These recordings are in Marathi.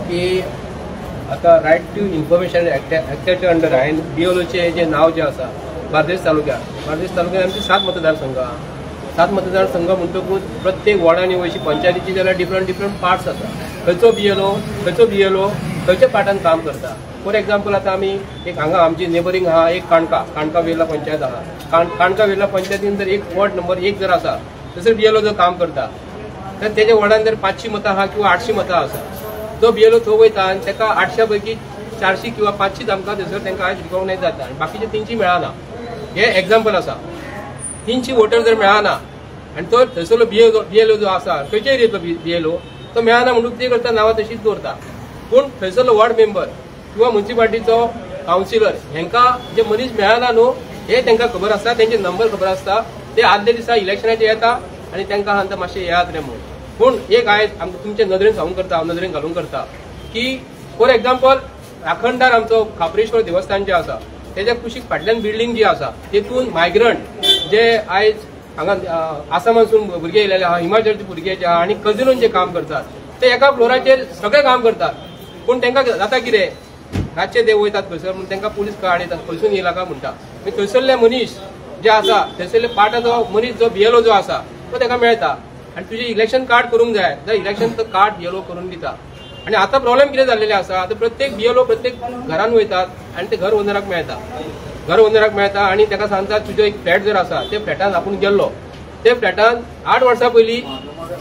की आता रायट टू इन्फॉर्मेशन एक्टाच्या अंडर आहे BLOचे जे नाव जे आसा बार्देस तालुक्यात आमचे 7 मतदारसंघ आहा. 7 मतदारसंघ म्हणटकूच प्रत्येक वॉर्डांनी वयची पंचायतीची जाल्यार डिफरंट पार्ट्स आसा. खंयचो BLO खंयच्या पार्टान काम करता. फॉर एग्जाम्पल आता आमी एक हांगा आमची नेबरिंग आहा एक काणका वेर्ला पंचायत आहा. काणका वेर्ला पंचायतीन जर एक वॉर्ड नंबर 1 जर आसा थंयसर BLO जो काम करता तर तेज्या वॉर्डान जर 500 मतां आहा किंवा 800 मतां आसा जो BLO थंय वयता आनी ताका 800 पैकी 400 किंवा 500 आमकां थंयसर तांकां आयज रिकॉग्नायज जाता आनी बाकीचे 300 मेळना. हे एग्जाम्पल आसा. 300 वोटर जर मेळना आनी तो थंयसरलो BLO जो आसा खंयच्याय रेतलो BLO तो मेळना म्हणून कितें करता नांवां तशीच दवरता. पूण थंयसरलो वॉर्ड मेंबर किंवा म्युनिसिपालिटीचो कावन्सिलर हांकां जे मनीस मेळना न्हू हे तांकां खबर आसता. तेंचे नंबर खबर आसता. ते आदले दिसा इलेक्शनाचे येता आनी तांकां सांगता मातशें येयात रे म्हणून. पूण एक आयज आमकां तुमच्या नदरेन सांगूंक करता हांव नदरेन घालूंक करता की फॉर एग्जाम्पल राखणदार आमचो खापरेश्वर देवस्थान जे आसा तेज्या कुशीक फाटल्यान बिल्डींग जी आसा तेतून मायग्रंट जे आयज हांगा आसामानसून भुरगे येयलेले आहा हिमाचलचे भुरगे जे आहा आनी कजिनोन जे काम करतात ते एका फ्लोराचेर सगळे काम करतात. पूण तांकां जाता कितें रातचे ते वयतात खंयसर म्हणून तांकां पुलीस कार्ड येतात खंयसून येयला काय म्हणटा. थंयसरले मनीस जे आसा थंयसरले पार्टाचो मनीस जो BLO जो आसा तो ताका मेळटा आनी तुजें इलेक्शन कार्ड करूंक जाय जाल्यार इलेक्शन कार्ड BLO करून दिता. आनी आतां प्रॉब्लेम कितें जाल्लेलें आसा आतां प्रत्येक BLO प्रत्येक घरान वयतात आनी ते घर ओनराक मेळटा आनी ताका सांगतात तुजो एक फ्लॅट जर आसा ते फ्लॅटान आपूण गेल्लो ते फ्लॅटान 8 वर्सां पयलीं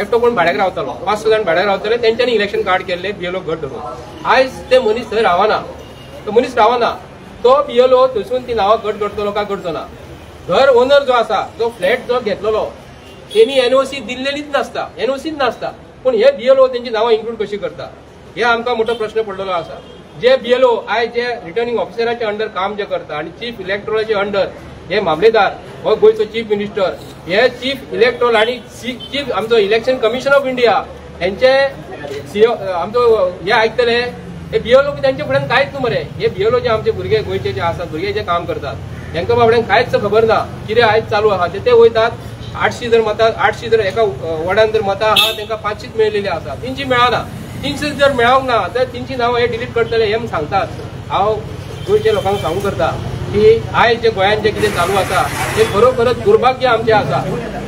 एकटो कोण भाड्याक रावतालो 5 जाण भाड्याक रावताले तेंच्यांनी इलेक्शन कार्ड केल्ले BLO घट धरून. आयज ते मनीस थंय रावना. तो BLO थंयसून ती नांवां घट करतलो काय करचो ना. घर ओनर जो आसा तो फ्लॅट जो घेतलेलो तेणी NOC दिल्लेलीच नासता. पूण हे BLO तेंची नांवां इन्क्लूड कशी करता हे आमकां मोठो प्रश्न पडलेलो आसा. जे BLO आयज जे रिटर्निंग ऑफिसराच्या अंडर काम जे करता आनी चीफ इलेक्टोरलाचे अंडर हे मामलेदार हो गोंयचो चीफ मिनिस्टर हे चीफ इलेक्टोरल आनी चीफ आमचो इलेक्शन कमिशन ऑफ इंडिया हेंचे आमचो हे आयकतले हे BLO तांचे फुड्यान कांयच न्हू मरे. हे BLO जे आमचे भुरगे गोंयचे जे आसात भुरगे जे काम करतात तांकां बाबड्यांक कांयच खबर ना कितें आयज चालू आहा. ते वयतात 800 जर एका वॉर्डान जर मतां आहा तांकां 500 मेळिल्ली आसा 300 मेळना. 300 जर मेळोंक ना तर 300 नांवां हे डिलीट करतले हे सांगतात. हांव गोंयच्या लोकांक सांगूंक करता की आयज जे गोंयांत जे कितें चालू आसा ते खरोखरच दुर्भाग्य आमचें आसा.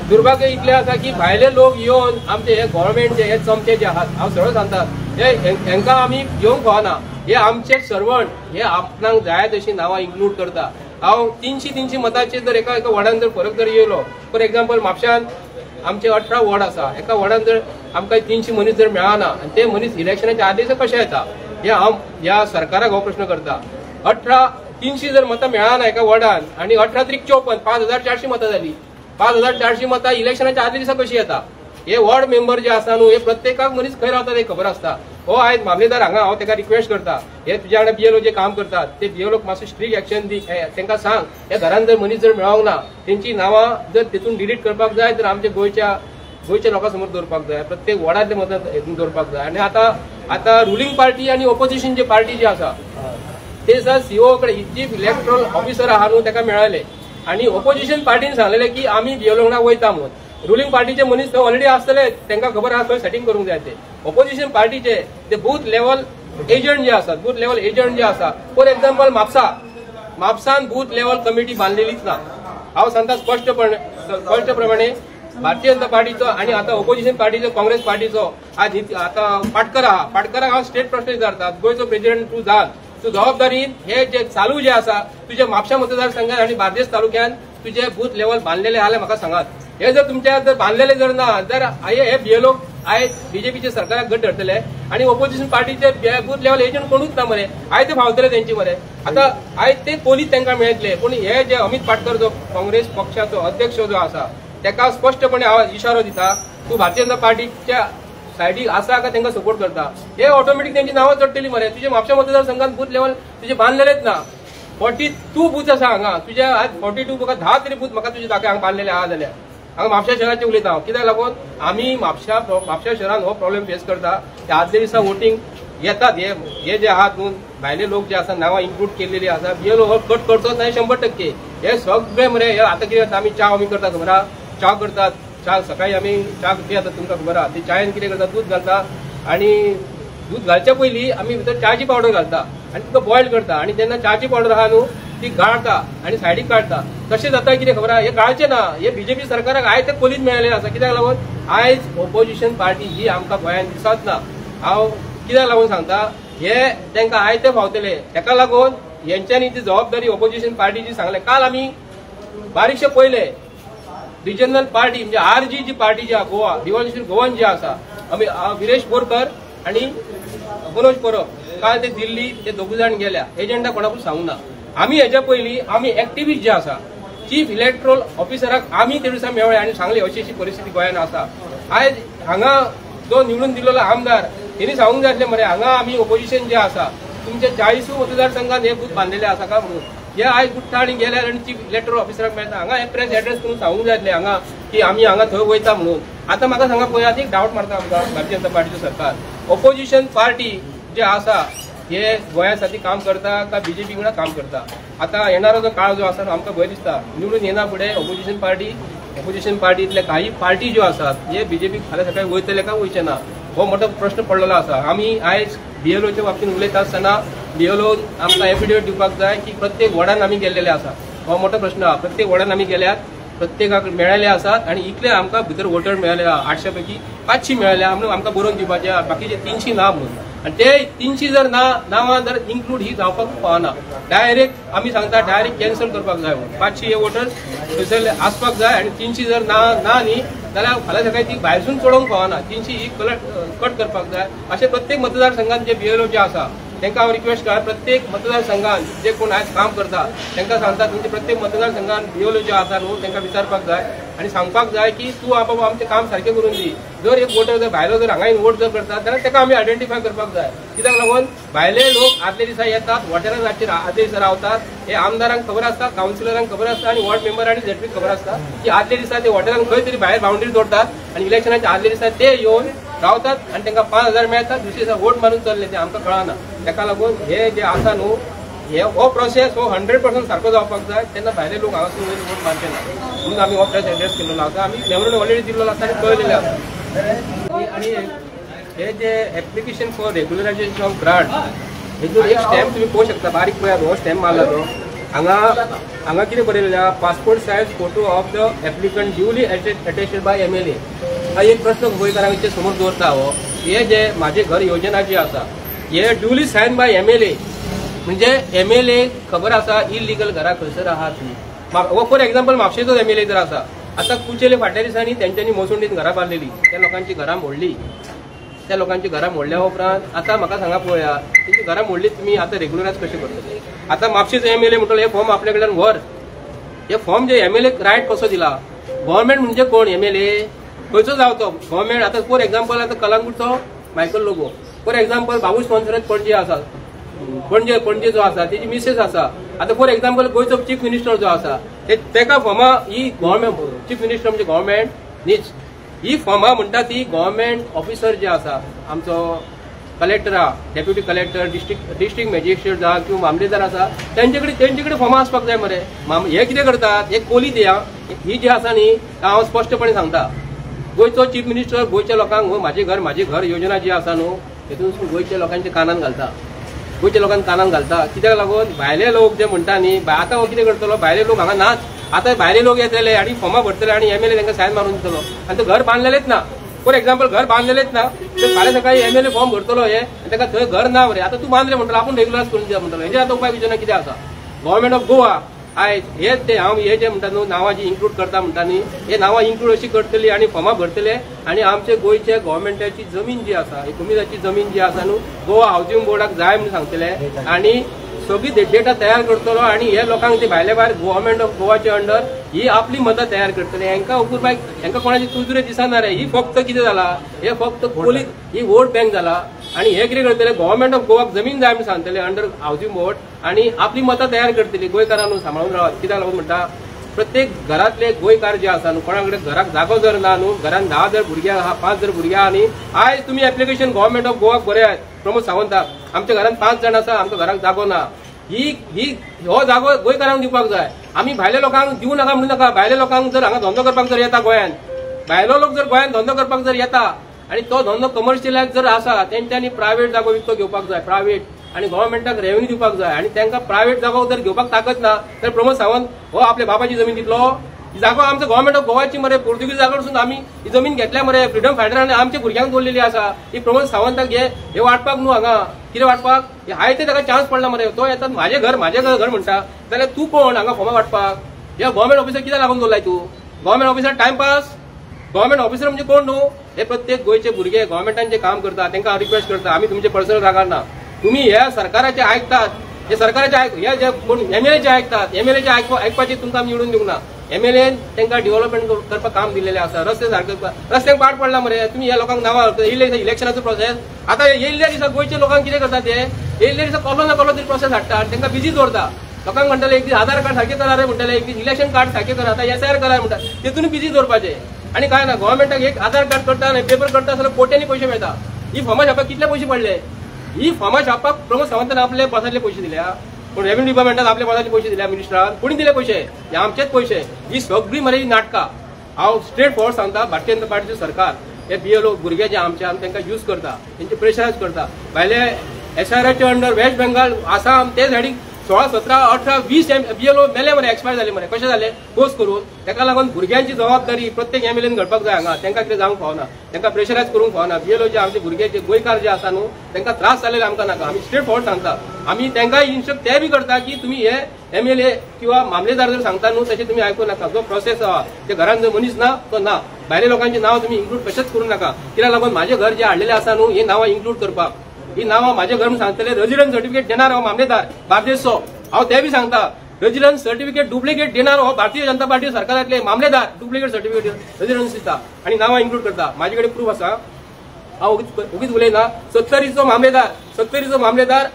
दुर्भाग्य इतलें आसा की भायले लोक येवन आमचे हे गव्हर्मेंट जे हे चमचे जे आहात हांव सरळ सांगता हेंकां आमी घेवंक फावना. हे आमचे सर्वंट हे आपणाक जाय तशी नांवां इन्क्लूड करता. हांव 300 मतांचेर जर एका वॉर्डान जर फरक जर येयलो फॉर एग्जाम्पल म्हापशान आमचे 18 वॉर्ड आसा एका वॉर्डान जर आमकां 300 मनीस जर मेळना आनी ते मनीस इलेक्शनाच्या आदीं कशे येता हे हांव ह्या सरकाराक हो प्रश्न करता. 300 जर मतां मेळना एका वॉर्डान आनी 18 त्रिक 54 5400 मतां जाली. 5400 मतां इलेक्शनाच्या आदले दिसा कशी येता. हे वॉर्ड मेंबर जे आसा न्हू हे प्रत्येकाक मनीस खंय रावता ते खबर आसता. हो आयज मामलेदार हांगा हांव ताका रिक्वेस्ट करता हे तुज्या वांगडा BLO जे काम करतात ते BLOक मातसो स्ट्रीक्ट एक्शन दी. तांकां सांग ह्या घरान जर मनीस जर मेळोंक ना तेंची नांवां जर तितून डिलीट करपाक जाय तर आमच्या गोंयच्या लोकां समोर दवरपाक जाय. प्रत्येक वॉर्डांतले मतां हेतून दवरपाक जाय. आनी आतां रुलींग पार्टी आनी ऑपोजिशन जे पार्टी जे आसा ते सर CO कडेन चीफ इलेक्टोरल ऑफिसर आहा न्हू ताका मेळ्ळले आनी ऑपोजिशन पार्टीन सांगलेलें की आमी BLO वांगडा वयता म्हणून. रुलींग पार्टीचे मनीस थंय ऑलरेडी आसतले तांकां खबर आहा खंय सेटिंग करूंक जाय ते. ऑपोजिशन पार्टीचे ते बूथ लेवल एजंट जे आसा फॉर एग्जाम्पल म्हापसान बूथ लेवल कमिटी बांदलेलीच ना. हांव सांगता स्पश्टप्रमाणे भारतीय जनता पार्टीचो आनी आतां ऑपोजिशन पार्टीचो काँग्रेस पार्टीचो आज आतां पाटकराक हांव स्टेट प्रश्न विचारता गोंयचो प्रेसिडेंट तूं तूं जबाबदारीन हे जे चालू जे आसा तुजे म्हापशा मतदारसंघात आनी बार्देस तालुक्यान तुजे बूथ लेवल बांदलेले आहा म्हाका सांगात. हे जर तुमच्या जर बांदलेले जर ना तर हे BLO आयज BJPचे सरकाराक घट धरतले आनी ऑपोजिशन पार्टीचे बूथ लेवल एजंट कोणूच ना मरे. आयज ते फावतले तेंची मरे. आतां आयज ते कोलीच तांकां मेळटले. पूण हे जे अमित पाटकर जो काँग्रेस पक्षाचो अध्यक्ष जो आसा ताका स्पश्टपणे हांव इशारो दिता तूं भारतीय जनता पार्टीच्या सायडीक आसा काय तांकां सपोर्ट करता हे ऑटोमॅटीक तेंची नांवां चडटली मरे. तुजे म्हापशा मतदारसंघात बूथ लेवल तुजे बांदलेलेच ना. 42 बूथ आसा हांगा तुजे आज 42 म्हाका 10 तरी बूथ म्हाका तुजे दाखय हांगा बांदलेले आहा जाल्यार हांगा म्हापशा शहराचे उलयता हांव. कित्याक लागून आमी म्हापशा शहरान हो प्रॉब्लेम फेस करता. ते आदले दिसा वोटींग येतात हे जे आहात न्हू भायले लोक जे आसा नांवां इन्क्लूड केलेली आसा BLO हो कट करचोच ना 100%. हे सगळे मरे हे आतां कितें जाता आमी च्या आमी करता खबर आहा च्या करतात च्या सकाळी आमी च्या कितें जाता तुमकां खबर आहा ते चायेन कितें करता दूद घालता आनी दूध घालच्या पयलीं आमी भितर च्याची पावडर घालता आनी तिका बॉयल करता आनी जेन्ना च्याची पावडर आहा न्हू ती गाळटा आनी सायडीक काडटा. तशें जाता कितें खबर आहा, हे गाळचें ना. हे बीजेपी सरकाराक आयज ते कोलीत मेळिल्लें आसा. कित्याक लागून आयज ऑपोजिशन पार्टी जी आमकां गोंयांत दिसत ना. हांव कित्याक लागून सांगता, हे तांकां आयते फावतले. ताका लागून हेंच्यांनी ती जबाबदारी ऑपोजिशन पार्टीची सांगले. काल आमी बारीकशे पयले रिजनल पार्टी म्हणजे आरजी जी पार्टी जी गोवा रिव्हॉल्युशन गोवन जी आसा, आमी विरेश बोरकर आणि मनोज परब काल ते दिल्ली ते दोगूय जाण गेल्या. एजंडा कोणाकूच सांगूंक ना. आमी हेच्या पयलीं आमी एक्टिव्हिस्ट जे आसा चीफ इलेक्ट्रोल ऑफिसराक आमी ते दिसा मेळ्ळे आनी सांगले अशी अशी परिस्थिती गोंयांत आसा. आयज हांगा जो निवडून दिल्लो आमदार तेणी सांगूंक जाय आसलें मरे, हांगा आमी ऑपोजिशन जे आसा तुमच्या 40 मतदारसंघात हे बूथ बांधिल्ले आसा का म्हणून. हे आयज उठ्ठा आनी गेल्यार आनी चीफ इलेक्ट्रोल ऑफिसराक मेळटा. हांगा हे प्रेस एड्रेस करून सांगूंक जाय आसलें हांगा की आमी हांगा थंय वयता म्हणून. आतां म्हाका सांगा पळयात, एक डावट मारता आमकां भारतीय जनता पार्टीचो सरकार. ऑपोजिशन पार्टी जे आसा हे गोंयासाठी काम करता का बीजेपी वांगडा काम करता. आता येणारा जो काळ जो आसा आमकां भंय दिसता. निवडून येना फुडें ऑपोजिशन पार्टींतले काही पार्टी ज्यो आसात हे बीजेपी फाल्यां सकाळी वयतले काय वयचे ना हो मोठो प्रश्न पडलेलो आसा. आमी आयज बीएलओच्या बाबतींत उलयता आसतना बीएलओ आमकां एफिडेविट दिवपाक जाय की प्रत्येक वॉर्डान आमी गेल्लेले आसा. हो मोठो प्रश्न आहा. प्रत्येक वॉर्डान आमी गेल्यात, प्रत्येकाक मेळ्ळेले आसात आनी इतले आमकां भितर वोटर मेळ्ळे 800 पैकी 500 मेळ्ळे आमकां बरोवन दिवपाचे, बाकीचे 300 ना म्हणून. आनी ते 300 जर नांवां जर इन्क्लूड ही जावपाक पावना. डायरेक्ट आमी सांगता डायरेक्ट कॅन्सल करपाक जाय म्हणून. 500 हे वोटर्स थंयसर आसपाक जाय आनी 300 जर ना न्ही जाल्यार फाल्यां सकाळी ती भायरसून चडोवंक पावना. 300 ही कट करपाक जाय. अशें प्रत्येक मतदारसंघात जे बीएलओ जे आसा तांकां हांव रिक्वेस्ट करता, प्रत्येक मतदारसंघात जे कोण आयज काम करता तांकां सांगता तुमचे प्रत्येक मतदारसंघात बीएलओ जे आसा न्हू तांकां विचारपाक जाय आनी सांगपाक जाय की तूं बाबा आमचें काम सारकें करून दी. जर एक वोटर जर भायलो जर हांगा वोट जर करता जाल्यार ताका आमी आयडेंटिफाय करपाक जाय. कित्याक लागून भायले लोक आदले दिसा येतात, वॉटरांचेर आदले दिसा रावतात. हे आमदारांक खबर आसता, कावन्सिलरांक खबर आसता आनी वॉर्ड मेंबर आनी झेडपीक खबर आसता की आदले दिसा ते वॉटरांक खंय तरी भायर बाउंड्री दवरतात आनी इलेक्शनाच्या आदले दिसा ते येवन रावतात आनी तांकां 5000 मेळटात. दुसरे दिसा वोट मारून चल्ले ते आमकां कळना. ताका लागून हे जे आसा न्हू हो प्रोसेस हो 100% सारको जावपाक जाय. तेन्ना भायले लोक हांगासून वयर वोट मारचे ना म्हणून आमी हो प्रेस एड्रेस केल्लो आसा. आमी मेमोरेंडम ऑलरेडी दिल्लो आसा आनी कळयलेले आसा. आनी हे जे एप्लिकेशन फॉर रेग्युलरायजेशन ऑफ ग्रांट हेतून एक स्टॅम्प तुमी पळोवंक शकता. बारीक पळयात हो स्टॅम्प मारला तो. हांगा कितें बरयलेलें आहा, passport size photo of the applicant duly attested bye MLA. हा एक प्रश्न गोंयकारांचे समोर दवरता हो. हे जे म्हाजे घर योजना जी आसा हे ड्युली सायन बाय MLA म्हणजे MLA खबर आसा इलिगल घरां खंयसर आहात ती. फॉर एक्झाम्पल म्हापशेचो MLA जर आसा, आतां कुचेले फाटल्या दिसांनी तेंच्यांनी मोसुंडीन घरां बांदलेली, त्या लोकांची घरां मोडली. त्या लोकांची घरां मोडल्या उपरांत आतां म्हाका सांगा पळया तेंची घरां मोडली तुमी आतां रेग्युलरायज कशें करतले. आतां म्हापशेचो MLA म्हणटलो हे फॉर्म आपल्या कडल्यान व्हर. हे फॉर्म जे MLA रायट कसो दिला. गव्हर्मेंट म्हणजे कोण MLA खंयचो जाव तो गव्हर्मेंट. आतां फॉर एक्झाम्पल आतां कलंगूटचो मायकल लोगो, फॉर एक्झाम्पल बाबू स्पॉन्सरत पणजे आसा, पणजे जो आसा तेजी मिसेस आसा. आतां फॉर एक्झाम्पल गोंयचो चीफ मिनिस्टर जो आसा तेका फॉर्मा ही गव्हर्मेंट चीफ मिनिस्टर म्हणजे गव्हर्मेंट न्हीच. ही फॉर्मा म्हणटा ती गव्हर्मेंट ऑफिसर जे आसा आमचो कलेक्टर आहा, डेप्युटी कलेक्टर, डिस्ट्रिक्ट मॅजिस्ट्रेट जावं किंवा मामलेदार आसा तेंचे कडेन फॉर्मा आसपाक जाय मरे. हे कितें करतात एक कोली दिया ही जी आसा न्ही हांव स्पश्टपणे सांगता. गोंयचो चीफ मिनिस्टर गोंयच्या लोकांक म्हाजे घर योजना जी आसा न्हू हेतून गोंयच्या लोकांच्या कानान घालता. गोंयच्या लोकांक कानान घालता. कित्याक लागून भायले लोक जे म्हणटा न्ही आतां हो कितें करतलो, भायले लोक हांगा नाच. आतां भायले लोक येतले आनी फॉर्मां भरतले आनी MLA तांकां सायन मारून दितलो आनी तो घर बांदलेलेच ना. फॉर एक्झाम्पल घर बांदलेलेच ना तर फाल्यां सकाळी MLA फॉर्म भरतलो हे आनी ताका थंय घर ना मरे. आतां तूं बांदलें म्हणटलो आपूण रेग्युलरायज करून दिया म्हणटलो. हेजेर आतां उपाय विचारना कितें आसा. गव्हर्मेंट ऑफ गोवा आयज हेच ते हांव हे जे म्हणटा न्हू नांवां जी इन्क्लूड करता म्हणटा न्ही हे नांवां इन्क्लूड अशी करतली आनी फॉर्मां भरतले आनी आमचे गोंयचे गव्हर्मेंटाची जमीन जी आसा एकुमिजाची जमीन जी आसा न्हू गोवा हावसिंग बोर्डाक जाय म्हणून सांगतले आनी सगळी डेटा तयार करतलो आनी हे लोकांक ते भायले भायर गव्हर्मेंट ऑफ गोवाचे अंडर ही आपली मतां तयार करतले. हांकां उकूरबाय हांकां कोणाची तुजरे दिसना रे. ही फक्त कितें जाला हे फक्त पोलीस ही वोट बँक जाला आनी हे कितें करतले गव्हर्मेंट ऑफ गोवाक जमीन जाय म्हणून सांगतले अंडर हावसिंग बोर्ड आनी आपली मतां तयार करतली गोंयकारांक सांबाळून रावत. कित्याक लागून म्हणटा प्रत्येक घरातले गोंयकार जे आसा न्हू कोणा कडेन घराक जागो जर ना न्हू घरान 10 जर भुरगे आहा 5 जर भुरगे आहा न्ही आयज तुमी एप्लिकेशन गव्हर्मेंट ऑफ गोवाक बरेयात प्रमोद सावंताक आमच्या घरान 5 जाण आसा आमकां घराक जागो ना. ही हो जागो गोंयकारांक दिवपाक जाय. आमी भायल्या लोकांक दिवं नाका म्हणू नाका. भायल्या लोकांक जर हांगा धंदो करपाक जर येता गोंयांत भायलो लोक जर गोंयांत धंदो करपाक जर येता आणि तो धंदो कमर्शियलायज जर आसा तेंच्यांनी प्रायव्हेट जागो विकतो घेवपाक जाय, प्रायव्हेट, आणि गव्हर्नमेंटाक रेव्हेन्यू दिवपाक जाय. आणि तांकां प्रायव्हेट जागो जर घेवपाक ताकद ना तर प्रमोद सावंत हो आपल्या बाबाची जमीन दितलो. ही जागो आमच्या गव्हर्नमेंट ऑफ गोवाची मरे पोर्तुगीज जागोसून आमी ही जमीन घेतल्या मरे, फ्रीडम फायटरांनी आमच्या भुरग्यांक दवरलेली आसा. ही प्रमोद सावंताक हे वाटपाक न्हू हांगा कितें वाटपाक, हाय ते ताका चान्स पडला मरे. तो येतात म्हाजें घर म्हणटा जाल्यार तूं कोण हांगा फॉर्मा वाटपाक? ह्या गव्हर्नमेंट ऑफिसर कित्याक लागून दवरलाय तूं? Government officer timepass? Government officer म्हणजे कोण न्हू? हे प्रत्येक गोंयचे भुरगे गव्हर्नमेंटांचे काम करता, तांकां रिक्वेस्ट करता, आमी तुमचे पर्सनल रागार ना. तुम्ही ह्या सरकाराचे आयकतात, हे सरकाराचे हे जे कोण एमएलएचे आयकतात, एमएलएचे आयकपाची तुमकां आमी निवडून दिवंक ना. एमएलए तांकां डेव्हलपमेंट करपाक काम दिलेलें आसा, रस्ते सारके रस्त्यांक पाड पडला मरे. तुम्ही ह्या लोकांक नांवां इलेक्शनाचो प्रोसेस आतां येयल्ल्या दिसा गोंयच्या लोकांक कितें करता ते येयल्ल्या दिसा कसलो ना कसलो तरी प्रोसेस हाडटा, तांकां बिजी दवरता. लोकांक म्हणटाले एक दीस आधार कार्ड सारकें करा रे म्हणटाले, एक दीस इलेक्शन कार्ड सारकें करा, आतां एसआयआर करा म्हणटा, तेतून बिजी दवरपाचे. आणि काय ना गव्हर्नमेंटाक एक आधार कार्ड करता आनी पेपर करता जाल्यार कोट्यांनी पयशे मेळटा. ही फॉर्मा छापपाक कितले पयशे पडले? ही फॉर्मा छापपाक प्रमोद सावंतान आपले बसातले पयशे दिल्या, पण रेव्हेन्यू डिपार्टमेंटान आपल्या बसातले पयशे दिल्या, मिनिस्टरान कोणी दिले पयशे? हे आमचेच पयशे. ही सगळी मरे ही नाटकां. हांव स्ट्रेट फॉरवर्ड सांगता, भारतीय जनता पार्टीचे सरकार हे बीएलओ भुरगे जे आमचे तांकां यूज करता, तेंचे प्रेशरायज करता. भायले एसआयआराचे अंडर वेस्ट बेंगाल, आसाम ते सायडीक 16, 17, 18, 20 बीएलओ मेले मरे, एक्सपायर जाले मरे. कशें जाले? पोस्ट करून. ताका लागून भुरग्यांची जबाबदारी प्रत्येक एमएलएन घडपाक जाय हांगा. तांकां कितें जावंक फावना, तांकां प्रेशरायज करूंक फावना. बीएलओ जे आमचे भुरगे जे गोंयकार जे आसा न्हू, तांकां त्रास जालेले आमकां नाका. आमी स्ट्रेट फॉरवर्ड सांगता. आमी तांकां इन्स्ट्रक्ट ते बी करता की तुमी हे एमएलए किंवा मामलेदार जर सांगता न्हू तशें तुमी आयकूं नाका. जो प्रोसेस आहा ते घरान जो मनीस ना तो ना. भायल्या लोकांची नांव तुमी इन्क्लूड कशेंच करूं नाका. कित्याक लागून म्हाजें घर जे हाडलेलें आसा न्हू, ही नांवां इन्क्लूड करपाक, ही नांवां म्हाजें घर म्हूण सांगतले. रेजिडंट सर्टिफिकेट देणार हांव मामलेदार बार्देसचो, हांव ते बी सांगता. रेजिडंट सर्टिफिकेट डुप्लिकेट देणार हो भारतीय जनता पार्टी सरकारातले मामलेदार, डुप्लिकेट सर्टिफिकेट रेजिडन्स दिता आणि नांवां इन्क्लूड करता. म्हाजे कडेन प्रूफ आसा, हांव उगीच उलयना. 70रीचो मामलेदार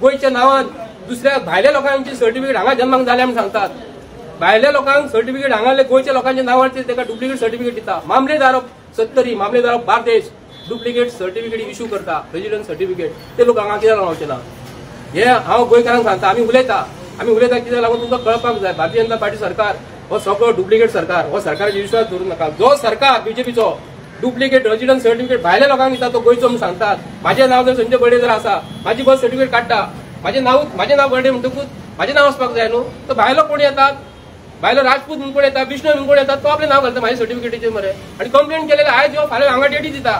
गोंयच्या नांवान दुसऱ्या भायल्या लोकांची सर्टिफिकेट हांगा जन्माक जाल्या म्हूण सांगतात. भायल्या लोकांक सर्टिफिकेट हांगाले गोंयच्या लोकांच्या नांवाचेर ताका डुप्लिकेट सर्टिफिकेट दिता. मामलेदार ऑफ 70, मामलेदार of Bardez duplicate certificate issue करता, रेजिडंट सर्टिफिकेट. ते लोक हांगा कित्याक लावचे ना? हे हांव गोंयकारांक सांगता. आमी उलयता कित्याक लागून तुमकां कळपाक जाय, भारतीय जनता पार्टी सरकार हो सगळो डुप्लिकेट सरकार. हो सरकाराचेर विश्वास दवरूंक नाका. जो सरकार बीजेपीचो डुप्लिकेट रेजिडंट सर्टिफिकेट भायल्या लोकांक दिता तो गोंयचो म्हूण सांगतात. म्हाजें नांव जर संजय बर्डे जर आसा, म्हाजी बर्थ सर्टिफिकेट काडटा, म्हाजें नांव बर्डे म्हणटकूच म्हाजें नांव वचपाक जाय न्हू. तो भायलो कोण येतात, भायलो राजपूत म्हणून कोण येता, बिश्नोई म्हणून कोण येतात, तो आपलें नांव घालता म्हाज्या सर्टिफिकेटीचेर मरे. आनी कंप्लेंट केलेले आयज यो फाल्यां हांगा डेटी दिता.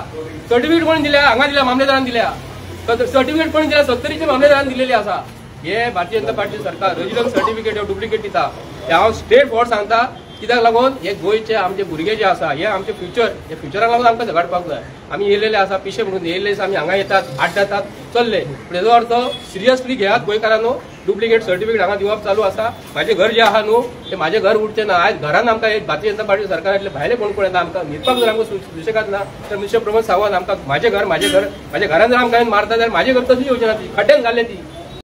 सर्टिफिकेट कोणी दिल्या? हांगा दिल्या, मामलेदारान दिल्या. सर्टिफिकेट कोणी दिल्या? 70रीच्या मामलेदारान दिलेली आसा. हे भारतीय जनता पार्टी सरकार रेजिडंट सर्टिफिकेट डुप्लिकेट दिता. हे हांव स्ट्रेट फॉरवर्ड सांगता. कित्याक लागून हे गोंयचे आमचे भुरगे जे आसा हे आमचे फ्युचर, हे फ्युचराक लागून आमकां झगडपाक जाय. आमी येयलेले आसा पिशे म्हणून, येयल्ले आमी हांगा येतात, आठ जातात, चल्ले. हेजो अर्थ सिरियसली घेयात गोंयकारांनो. डुप्लिकेट सर्टिफिकेट हांगा दिवप चालू आसा. म्हाजें घर जें आहा न्हू तें म्हाजें घर उरचें ना. आयज घरान आमकां एक भारतीय जनता पार्टी सरकारांतले भायले कोण येता आमकां न्हिदपाक जर आमकां सुशेगाद ना तर मिस्टर प्रमोद सावंत आमकां म्हाजें घर म्हाज्या घरान जर आमकां मारता जाल्यार म्हाजें घर तशी येवचें ना. ती खड्ड्यान घाल्लें ती.